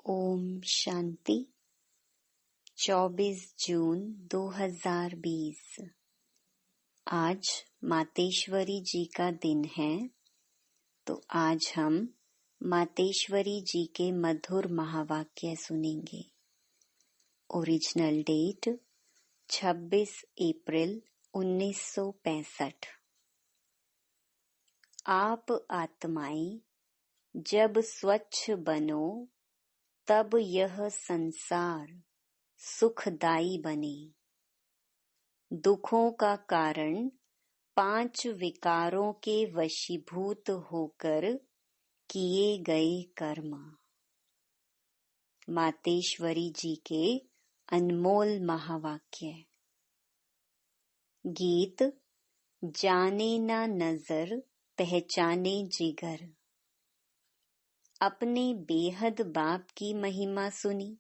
ओम शांति। 24 जून 2020। आज मातेश्वरी जी का दिन है, तो आज हम मातेश्वरी जी के मधुर महावाक्य सुनेंगे। ओरिजिनल डेट 26 अप्रैल 1965। आप आत्माएं जब स्वच्छ बनो तब यह संसार सुखदाई बने। दुखों का कारण 5 विकारों के वशीभूत होकर किए गए कर्म। मातेश्वरी जी के अनमोल महावाक्य। गीत जाने ना नजर पहचाने जिगर। अपने बेहद बाप की महिमा सुनी।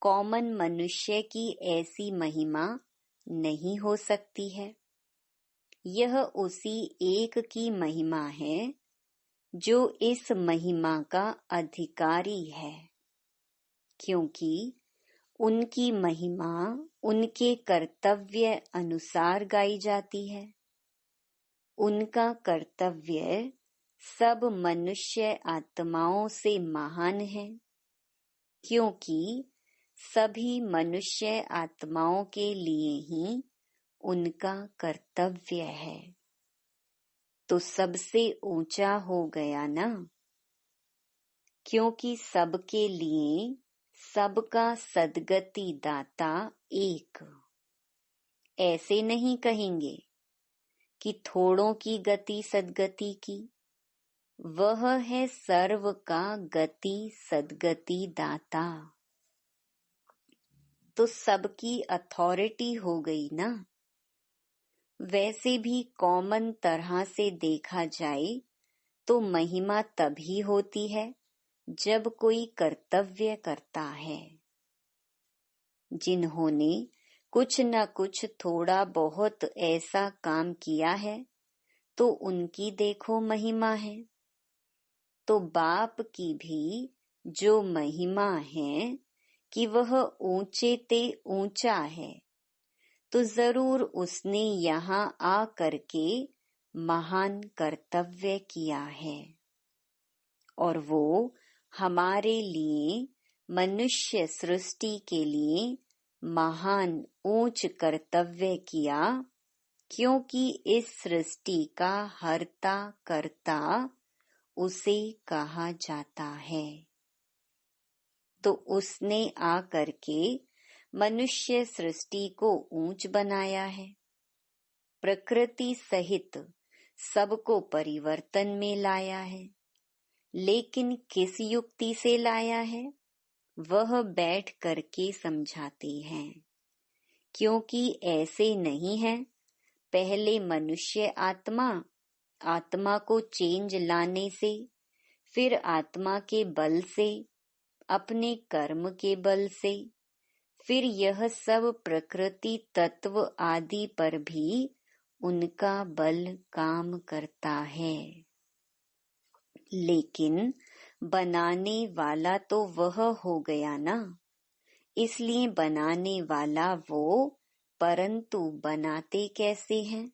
कॉमन मनुष्य की ऐसी महिमा नहीं हो सकती है। यह उसी एक की महिमा है जो इस महिमा का अधिकारी है, क्योंकि उनकी महिमा उनके कर्तव्य अनुसार गाई जाती है। उनका कर्तव्य सब मनुष्य आत्माओं से महान है, क्योंकि सभी मनुष्य आत्माओं के लिए ही उनका कर्तव्य है। तो सबसे ऊंचा हो गया ना, क्योंकि सबके लिए सबका सद्गति दाता एक। ऐसे नहीं कहेंगे कि थोड़ों की गति सद्गति की, वह है सर्व का गति सद्गति दाता। तो सबकी अथॉरिटी हो गई ना। वैसे भी कॉमन तरह से देखा जाए तो महिमा तभी होती है जब कोई कर्तव्य करता है। जिन्होंने कुछ न कुछ थोड़ा बहुत ऐसा काम किया है, तो उनकी देखो महिमा है। तो बाप की भी जो महिमा है कि वह ऊंचे ते ऊंचा है, तो जरूर उसने यहाँ आ करके महान कर्तव्य किया है। और वो हमारे लिए, मनुष्य सृष्टि के लिए महान ऊंच कर्तव्य किया, क्योंकि इस सृष्टि का हर्ता कर्ता उसे कहा जाता है। तो उसने आ करके मनुष्य सृष्टि को ऊंच बनाया है। प्रकृति सहित सबको परिवर्तन में लाया है, लेकिन किस युक्ति से लाया है वह बैठ करके समझाते हैं। क्योंकि ऐसे नहीं है, पहले मनुष्य आत्मा को चेंज लाने से, फिर आत्मा के बल से, अपने कर्म के बल से, फिर यह सब प्रकृति तत्व आदि पर भी उनका बल काम करता है। लेकिन बनाने वाला तो वह हो गया ना, इसलिए बनाने वाला वो, परंतु बनाते कैसे हैं?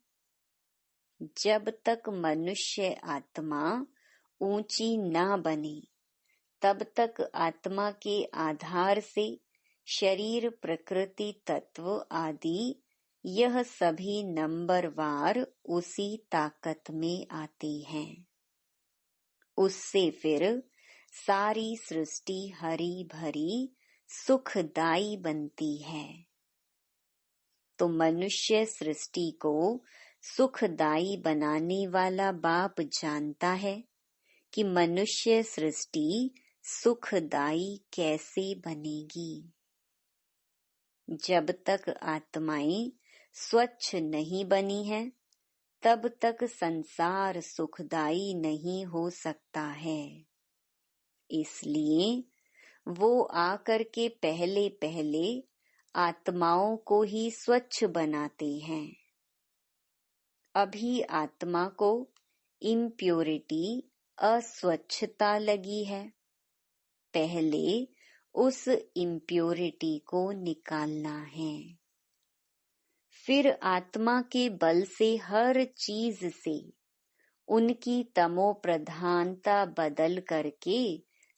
जब तक मनुष्य आत्मा ऊंची ना बने, तब तक आत्मा के आधार से शरीर, प्रकृति तत्व आदि यह सभी नंबरवार उसी ताकत में आते हैं। उससे फिर सारी सृष्टि हरी भरी सुखदाई बनती है। तो मनुष्य सृष्टि को सुखदाई बनाने वाला बाप जानता है कि मनुष्य सृष्टि सुखदाई कैसे बनेगी। जब तक आत्माएं स्वच्छ नहीं बनी है, तब तक संसार सुखदाई नहीं हो सकता है। इसलिए वो आकर के पहले पहले आत्माओं को ही स्वच्छ बनाते हैं। अभी आत्मा को इम्प्योरिटी, अस्वच्छता लगी है, पहले उस इम्प्योरिटी को निकालना है। फिर आत्मा के बल से हर चीज से उनकी तमो प्रधानता बदल करके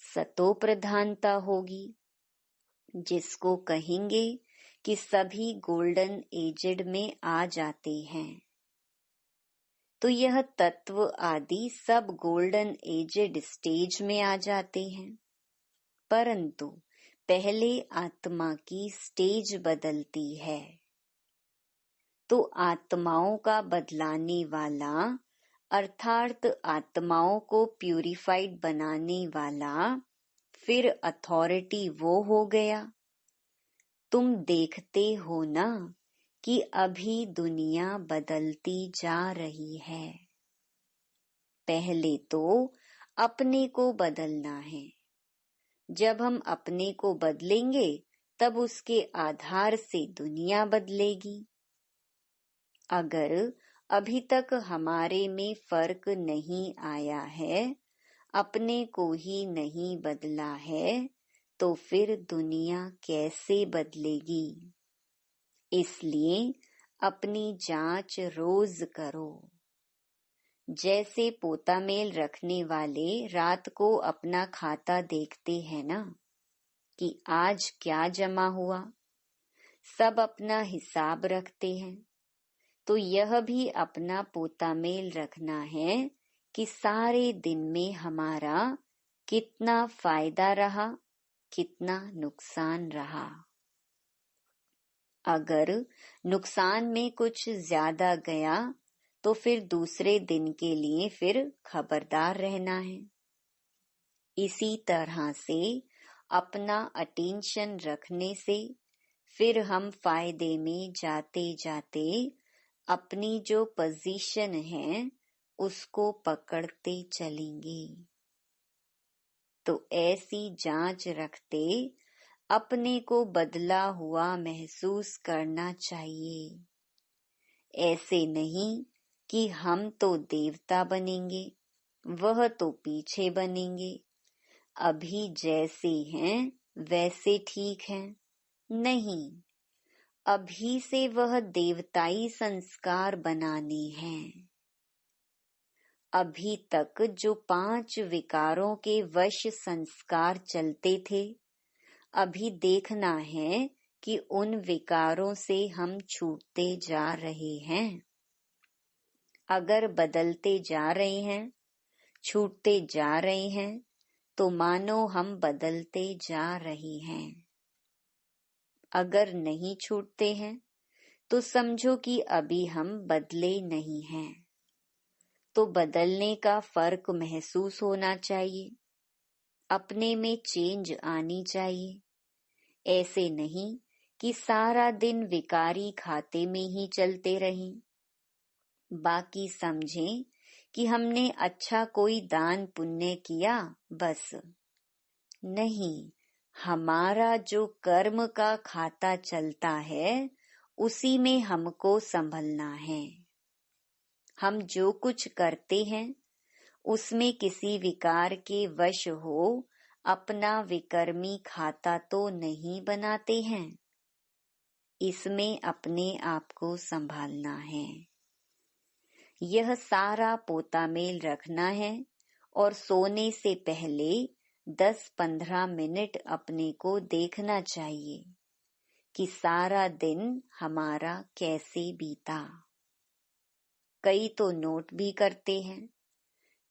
सतो प्रधानता होगी, जिसको कहेंगे कि सभी गोल्डन एजेड में आ जाते हैं। तो यह तत्व आदि सब गोल्डन एजेड स्टेज में आ जाते हैं, परंतु पहले आत्मा की स्टेज बदलती है। तो आत्माओं का बदलाने वाला अर्थात आत्माओं को प्यूरिफाइड बनाने वाला फिर अथॉरिटी वो हो गया। तुम देखते हो ना कि अभी दुनिया बदलती जा रही है। पहले तो अपने को बदलना है। जब हम अपने को बदलेंगे तब उसके आधार से दुनिया बदलेगी। अगर अभी तक हमारे में फर्क नहीं आया है, अपने को ही नहीं बदला है, तो फिर दुनिया कैसे बदलेगी। इसलिए अपनी जांच रोज करो। जैसे पोता मेल रखने वाले रात को अपना खाता देखते हैं ना कि आज क्या जमा हुआ, सब अपना हिसाब रखते हैं। तो यह भी अपना पोता मेल रखना है कि सारे दिन में हमारा कितना फायदा रहा, कितना नुकसान रहा। अगर नुकसान में कुछ ज्यादा गया तो फिर दूसरे दिन के लिए फिर खबरदार रहना है। इसी तरह से अपना अटेंशन रखने से फिर हम फायदे में जाते जाते अपनी जो पोजीशन है उसको पकड़ते चलेंगे। तो ऐसी जांच रखते अपने को बदला हुआ महसूस करना चाहिए। ऐसे नहीं कि हम तो देवता बनेंगे, वह तो पीछे बनेंगे, अभी जैसे हैं वैसे ठीक हैं। नहीं, अभी से वह देवताई संस्कार बनाने हैं। अभी तक जो 5 विकारों के वश संस्कार चलते थे, अभी देखना है कि उन विकारों से हम छूटते जा रहे हैं। अगर बदलते जा रहे हैं, छूटते जा रहे हैं, तो मानो हम बदलते जा रहे हैं। अगर नहीं छूटते हैं तो समझो कि अभी हम बदले नहीं हैं। तो बदलने का फर्क महसूस होना चाहिए, अपने में चेंज आनी चाहिए। ऐसे नहीं कि सारा दिन विकारी खाते में ही चलते रहें, बाकी समझें कि हमने अच्छा कोई दान पुण्य किया बस। नहीं, हमारा जो कर्म का खाता चलता है उसी में हमको संभलना है। हम जो कुछ करते हैं उसमें किसी विकार के वश हो अपना विकर्मी खाता तो नहीं बनाते हैं। इसमें अपने आप को संभालना है। यह सारा पोता मेल रखना है और सोने से पहले 10-15 मिनट अपने को देखना चाहिए कि सारा दिन हमारा कैसे बीता। कई तो नोट भी करते हैं,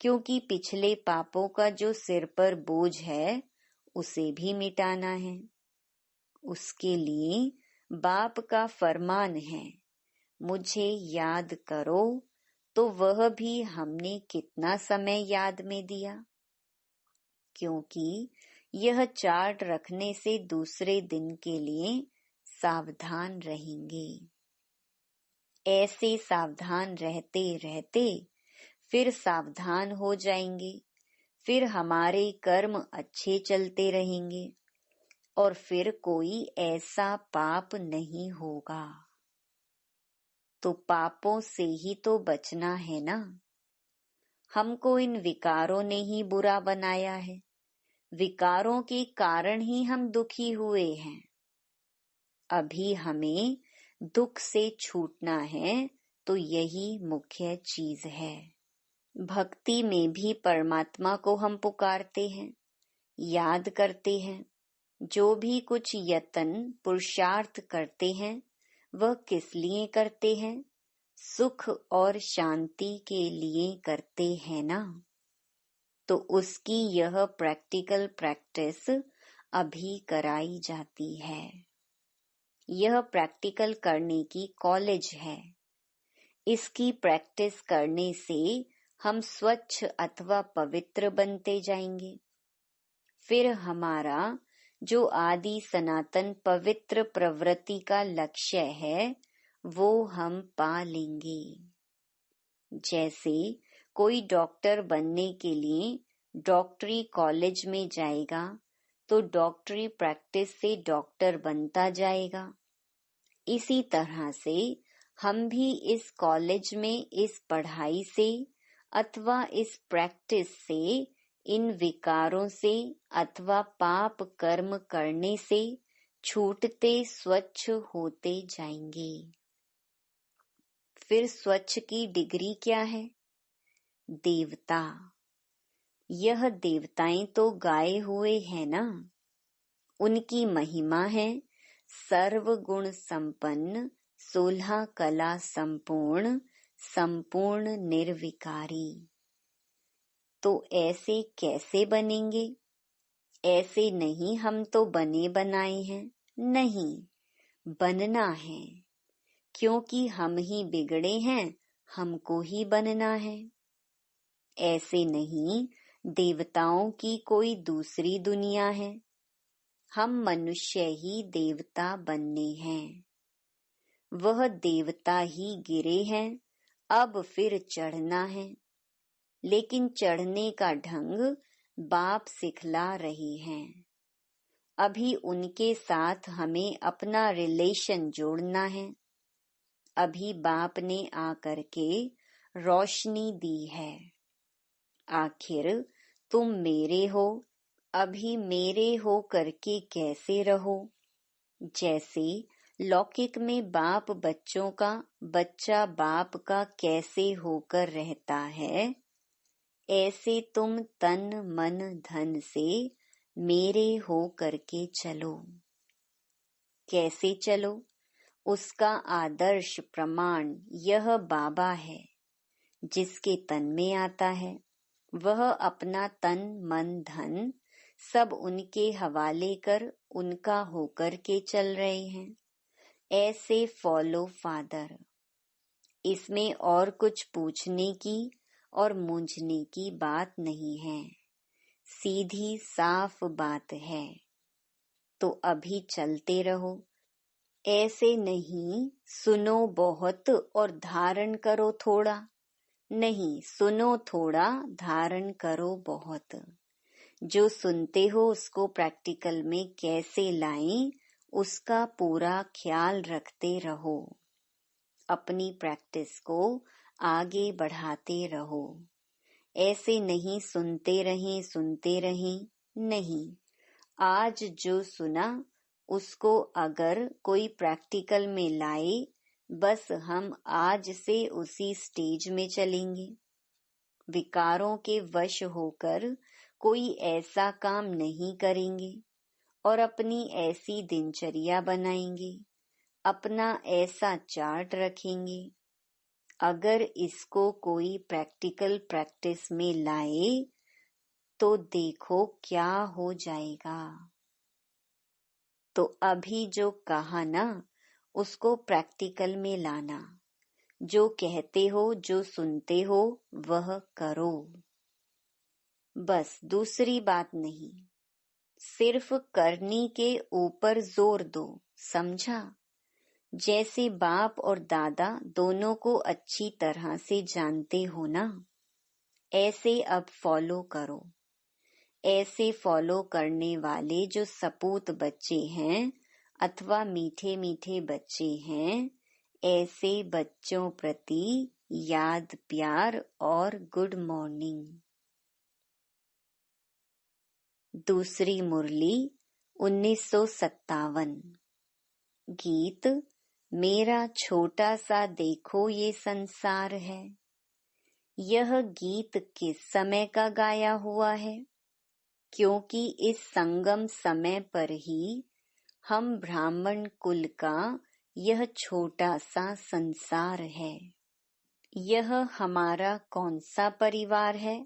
क्योंकि पिछले पापों का जो सिर पर बोझ है उसे भी मिटाना है। उसके लिए बाप का फरमान है, मुझे याद करो, तो वह भी हमने कितना समय याद में दिया। क्योंकि यह चार्ट रखने से दूसरे दिन के लिए सावधान रहेंगे। ऐसे सावधान रहते रहते फिर सावधान हो जाएंगे, फिर हमारे कर्म अच्छे चलते रहेंगे और फिर कोई ऐसा पाप नहीं होगा। तो पापों से ही तो बचना है ना। हमको इन विकारों ने ही बुरा बनाया है, विकारों के कारण ही हम दुखी हुए हैं। अभी हमें दुख से छूटना है, तो यही मुख्य चीज है। भक्ति में भी परमात्मा को हम पुकारते हैं, याद करते हैं। जो भी कुछ यत्न पुरुषार्थ करते हैं वह किस लिए करते हैं? सुख और शांति के लिए करते हैं ना। तो उसकी यह प्रैक्टिकल प्रैक्टिस अभी कराई जाती है। यह प्रैक्टिकल करने की कॉलेज है। इसकी प्रैक्टिस करने से हम स्वच्छ अथवा पवित्र बनते जाएंगे। फिर हमारा जो आदि सनातन पवित्र प्रवृत्ति का लक्ष्य है वो हम पा लेंगे। जैसे कोई डॉक्टर बनने के लिए डॉक्टरी कॉलेज में जाएगा तो डॉक्टरी प्रैक्टिस से डॉक्टर बनता जाएगा। इसी तरह से हम भी इस कॉलेज में इस पढ़ाई से अथवा इस प्रैक्टिस से, इन विकारों से अथवा पाप कर्म करने से छूटते स्वच्छ होते जाएंगे। फिर स्वच्छ की डिग्री क्या है? देवता। यह देवताएं तो गाए हुए हैं ना। उनकी महिमा है सर्व गुण संपन्न, 16 कला संपूर्ण, संपूर्ण निर्विकारी। तो ऐसे कैसे बनेंगे? ऐसे नहीं हम तो बने बनाए हैं, नहीं, बनना है। क्योंकि हम ही बिगड़े हैं, हमको ही बनना है। ऐसे नहीं, देवताओं की कोई दूसरी दुनिया है, हम मनुष्य ही देवता बनने हैं। वह देवता ही गिरे हैं, अब फिर चढ़ना है। लेकिन चढ़ने का ढंग बाप सिखला रहे हैं। अभी उनके साथ हमें अपना रिलेशन जोड़ना है। अभी बाप ने आकर के रोशनी दी है। आखिर तुम मेरे हो, अभी मेरे हो करके कैसे रहो? जैसे लौकिक में बाप बच्चों का, बच्चा बाप का कैसे होकर रहता है, ऐसे तुम तन मन धन से मेरे हो करके चलो। कैसे चलो? उसका आदर्श प्रमाण यह बाबा है। जिसके तन में आता है वह अपना तन मन धन सब उनके हवाले कर उनका होकर के चल रहे हैं। ऐसे फॉलो फादर। इसमें और कुछ पूछने की और मूंझने की बात नहीं है, सीधी साफ बात है। तो अभी चलते रहो। ऐसे नहीं सुनो बहुत और धारण करो थोड़ा, नहीं, सुनो थोड़ा, धारण करो बहुत। जो सुनते हो उसको प्रैक्टिकल में कैसे लाएं, उसका पूरा ख्याल रखते रहो। अपनी प्रैक्टिस को आगे बढ़ाते रहो। ऐसे नहीं सुनते रहें, नहीं। आज जो सुना उसको अगर कोई प्रैक्टिकल में लाए, बस हम आज से उसी स्टेज में चलेंगे। विकारों के वश होकर कोई ऐसा काम नहीं करेंगे और अपनी ऐसी दिनचर्या बनाएंगे, अपना ऐसा चार्ट रखेंगे। अगर इसको कोई प्रैक्टिकल प्रैक्टिस में लाए तो देखो क्या हो जाएगा। तो अभी जो कहा ना उसको प्रैक्टिकल में लाना। जो कहते हो, जो सुनते हो वह करो। बस दूसरी बात नहीं, सिर्फ करने के ऊपर जोर दो। समझा? जैसे बाप और दादा दोनों को अच्छी तरह से जानते हो ना, ऐसे अब फॉलो करो। ऐसे फॉलो करने वाले जो सपूत बच्चे हैं अथवा मीठे मीठे बच्चे हैं, ऐसे बच्चों प्रति याद प्यार और गुड मॉर्निंग। दूसरी मुरली 1957। गीत मेरा छोटा सा देखो ये संसार है। यह गीत किस समय का गाया हुआ है? क्योंकि इस संगम समय पर ही हम ब्राह्मण कुल का यह छोटा सा संसार है। यह हमारा कौन सा परिवार है,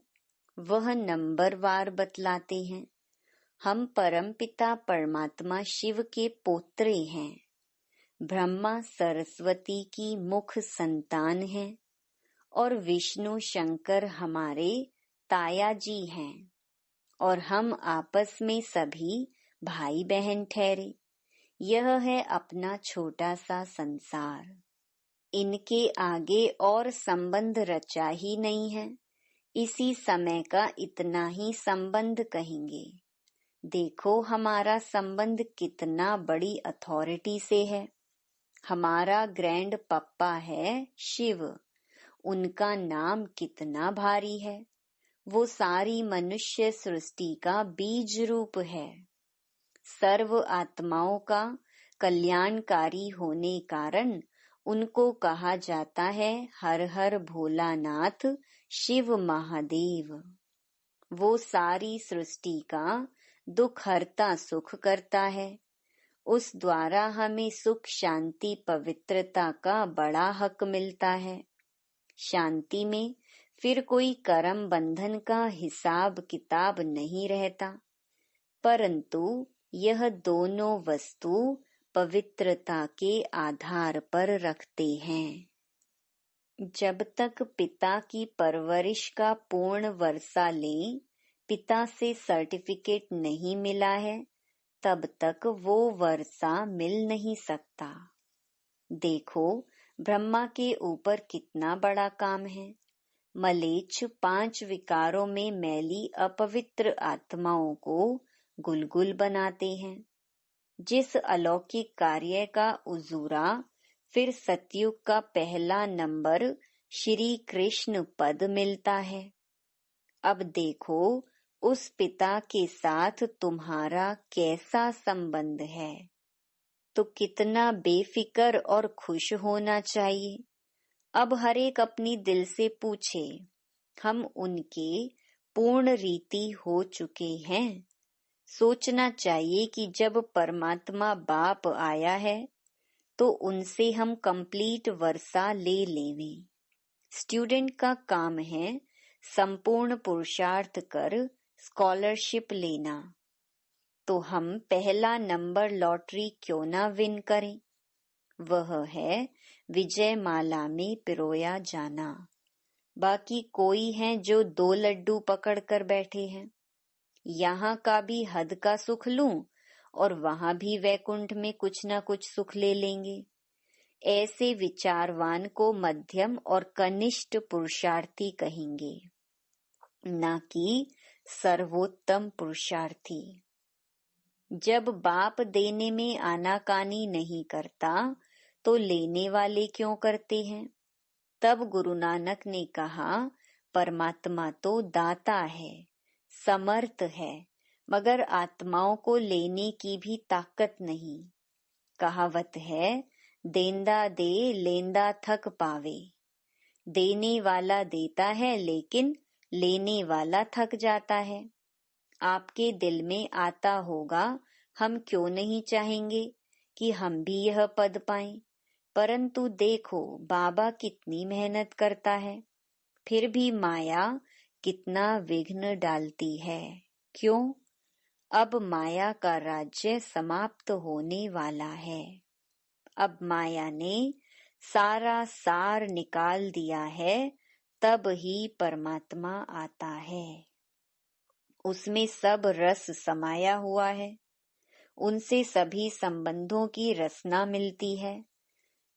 वह नंबरवार बतलाते हैं। हम परमपिता परमात्मा शिव के पोत्रे हैं। ब्रह्मा सरस्वती की मुख संतान हैं और विष्णु शंकर हमारे ताया जी हैं और हम आपस में सभी भाई बहन ठहरे। यह है अपना छोटा सा संसार। इनके आगे और संबंध रचा ही नहीं है। इसी समय का इतना ही संबंध कहेंगे। देखो हमारा संबंध कितना बड़ी अथॉरिटी से है। हमारा ग्रैंड पप्पा है शिव। उनका नाम कितना भारी है। वो सारी मनुष्य सृष्टि का बीज रूप है। सर्व आत्माओं का कल्याणकारी होने कारण उनको कहा जाता है हर हर भोलानाथ शिव महादेव। वो सारी सृष्टि का दुख हरता सुख करता है। उस द्वारा हमें सुख शांति पवित्रता का बड़ा हक मिलता है। शांति में फिर कोई कर्म बंधन का हिसाब किताब नहीं रहता, परंतु यह दोनों वस्तु पवित्रता के आधार पर रखते हैं। जब तक पिता की परवरिश का पूर्ण वर्षा लें, पिता से सर्टिफिकेट नहीं मिला है, तब तक वो वर्षा मिल नहीं सकता। देखो ब्रह्मा के ऊपर कितना बड़ा काम है। मलेच्छ 5 विकारों में मैली अपवित्र आत्माओं को गुलगुल बनाते हैं। जिस अलौकिक कार्य का उजूरा फिर सतयुग का पहला नंबर श्री कृष्ण पद मिलता है। अब देखो उस पिता के साथ तुम्हारा कैसा संबंध है, तो कितना बेफिक्र और खुश होना चाहिए। अब हर एक अपनी दिल से पूछे, हम उनके पूर्ण रीति हो चुके हैं। सोचना चाहिए कि जब परमात्मा बाप आया है तो उनसे हम कंप्लीट वर्षा ले लेवें। स्टूडेंट का काम है संपूर्ण पुरुषार्थ कर स्कॉलरशिप लेना, तो हम पहला नंबर लॉटरी क्यों ना विन करें। वह है विजय माला में पिरोया जाना। बाकी कोई हैं जो 2 लड्डू पकड़ कर बैठे हैं। यहाँ का भी हद का सुख लूं और वहां भी वैकुंठ में कुछ न कुछ सुख ले लेंगे। ऐसे विचारवान को मध्यम और कनिष्ठ पुरुषार्थी कहेंगे, न कि सर्वोत्तम पुरुषार्थी। जब बाप देने में आनाकानी नहीं करता तो लेने वाले क्यों करते हैं। तब गुरु नानक ने कहा, परमात्मा तो दाता है, समर्थ है, मगर आत्माओं को लेने की भी ताकत नहीं। कहावत है, देंदा दे लेंदा थक पावे। देने वाला देता है लेकिन लेने वाला थक जाता है। आपके दिल में आता होगा, हम क्यों नहीं चाहेंगे कि हम भी यह पद पाएं। परंतु देखो बाबा कितनी मेहनत करता है, फिर भी माया कितना विघ्न डालती है। क्यों? अब माया का राज्य समाप्त होने वाला है। अब माया ने सारा सार निकाल दिया है, तब ही परमात्मा आता है। उसमें सब रस समाया हुआ है। उनसे सभी संबंधों की रसना मिलती है।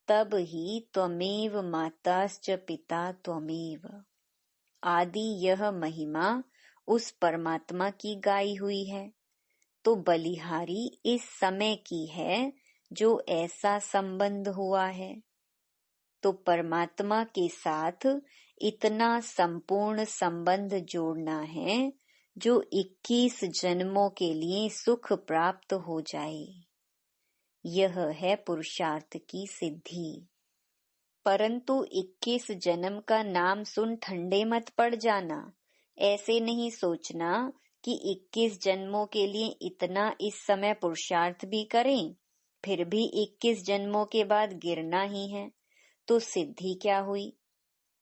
तब ही त्वमेव माताश्च पिता त्वमेव। आदि यह महिमा उस परमात्मा की गाई हुई है, तो बलिहारी इस समय की है जो ऐसा संबंध हुआ है। तो परमात्मा के साथ इतना संपूर्ण संबंध जोड़ना है जो 21 जन्मों के लिए सुख प्राप्त हो जाए। यह है पुरुषार्थ की सिद्धि। परंतु 21 जन्म का नाम सुन ठंडे मत पड़ जाना। ऐसे नहीं सोचना कि 21 जन्मों के लिए इतना इस समय पुरुषार्थ भी करें, फिर भी 21 जन्मों के बाद गिरना ही है, तो सिद्धि क्या हुई।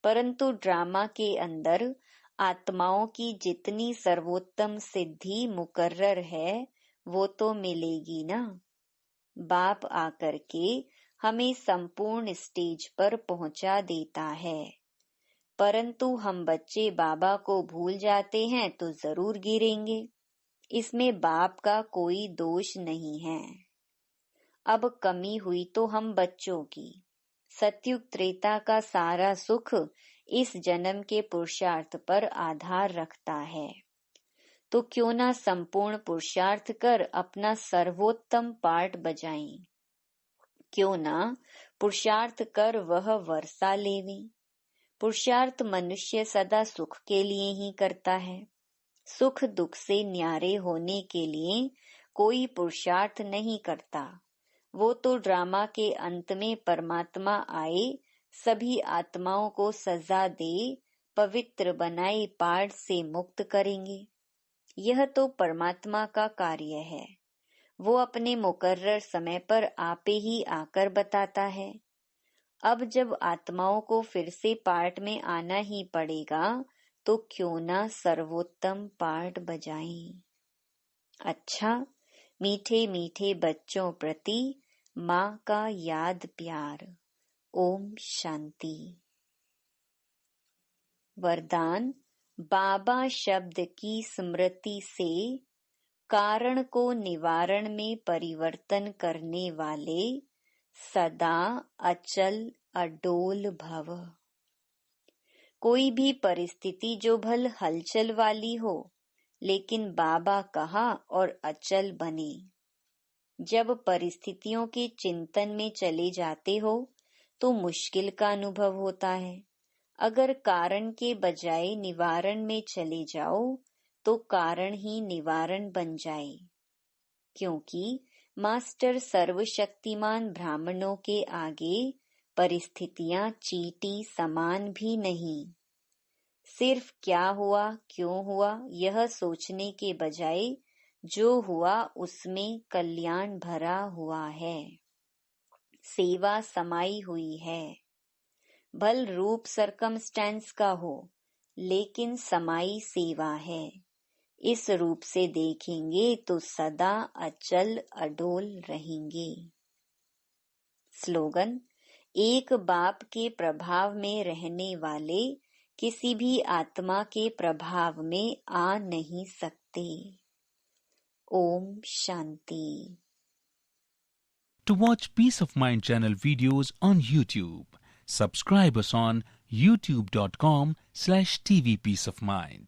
परंतु ड्रामा के अंदर आत्माओं की जितनी सर्वोत्तम सिद्धि मुकर्रर है, वो तो मिलेगी ना। बाप आकर के हमें संपूर्ण स्टेज पर पहुंचा देता है, परंतु हम बच्चे बाबा को भूल जाते हैं तो जरूर गिरेंगे। इसमें बाप का कोई दोष नहीं है। अब कमी हुई तो हम बच्चों की। सतयुग त्रेता का सारा सुख इस जन्म के पुरुषार्थ पर आधार रखता है, तो क्यों ना संपूर्ण पुरुषार्थ कर अपना सर्वोत्तम पार्ट बजाएं। क्यों ना पुरुषार्थ कर वह वर्षा लेवें। पुरुषार्थ मनुष्य सदा सुख के लिए ही करता है। सुख दुख से न्यारे होने के लिए कोई पुरुषार्थ नहीं करता। वो तो ड्रामा के अंत में परमात्मा आए, सभी आत्माओं को सजा दे, पवित्र बनाए पाठ से मुक्त करेंगे। यह तो परमात्मा का कार्य है। वो अपने मुकर्रर समय पर आपे ही आकर बताता है। अब जब आत्माओं को फिर से पाठ में आना ही पड़ेगा, तो क्यों ना सर्वोत्तम पाठ बजाएं। अच्छा, मीठे मीठे बच्चों प्रति माँ का याद प्यार। ओम शांति। वरदान। बाबा शब्द की स्मृति से कारण को निवारण में परिवर्तन करने वाले सदा अचल अडोल भव। कोई भी परिस्थिति जो भल हलचल वाली हो, लेकिन बाबा कहा और अचल बने। जब परिस्थितियों के चिंतन में चले जाते हो तो मुश्किल का अनुभव होता है। अगर कारण के बजाय निवारण में चले जाओ तो कारण ही निवारण बन जाए, क्योंकि मास्टर सर्वशक्तिमान ब्राह्मणों के आगे परिस्थितियां चींटी समान भी नहीं। सिर्फ क्या हुआ क्यों हुआ यह सोचने के बजाय जो हुआ उसमें कल्याण भरा हुआ है, सेवा समाई हुई है। भल रूप सरकमस्टेंस का हो, लेकिन समाई सेवा है। इस रूप से देखेंगे तो सदा अचल अडोल रहेंगे। स्लोगन। एक बाप के प्रभाव में रहने वाले किसी भी आत्मा के प्रभाव में आ नहीं सकते। Om Shanti. To watch Peace of Mind channel videos on YouTube, subscribe us on youtube.com/tvpeaceofmind.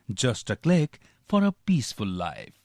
Just a click for a peaceful life.